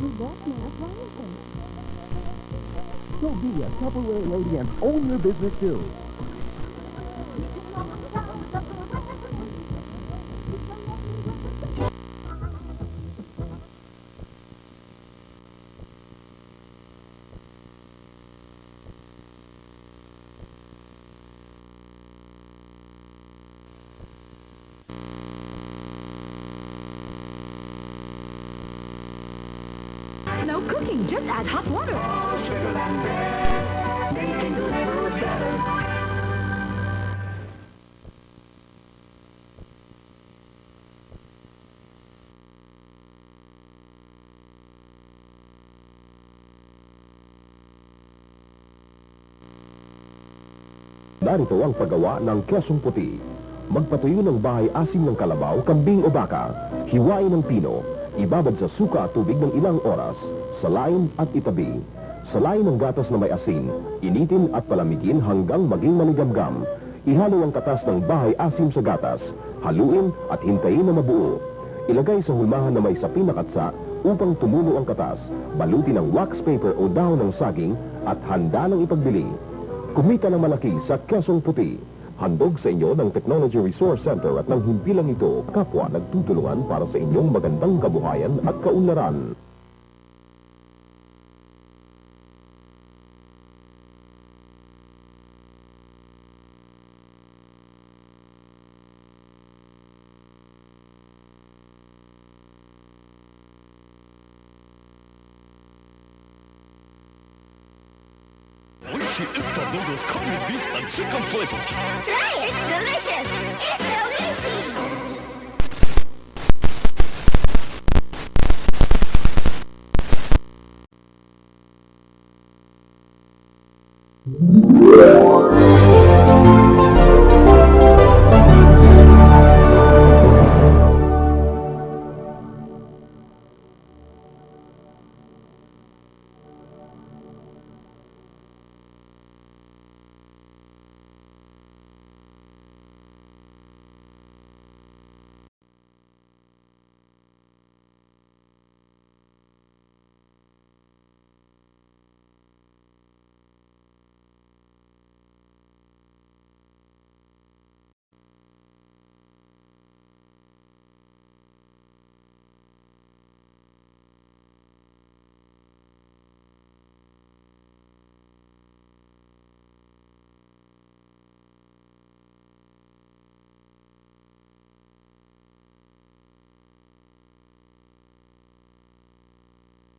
investment appliances. So be a Tupperware lady and own your business too. No cooking, just add hot water. Sugarland best, making good food better. Narito ang paggawa ng kesong puti. Magpatuyo ng bahay asim ng kalabaw, kambing o baka. Hiwain ng pino. Ibabad sa suka at tubig ng ilang oras. Salain at itabi. Salain ng gatas na may asin. Initin at palamigin hanggang maging manigamgam. Ihalo ang katas ng bahay asim sa gatas. Haluin at hintayin na mabuo. Ilagay sa hulmahan na may sapin na katsa upang tumulo ang katas. Balutin ng wax paper o dahon ng saging at handa ng ipagbili. Kumita ng malaki sa kesong puti. Handog sa inyo ng Technology Resource Center at ng himpilang ito, kapwa nagtutulungan para sa inyong magandang kabuhayan at kaunlaran. Oishi instant noodles come with beef and chicken flavor. Try it, it's delicious. It's delicious.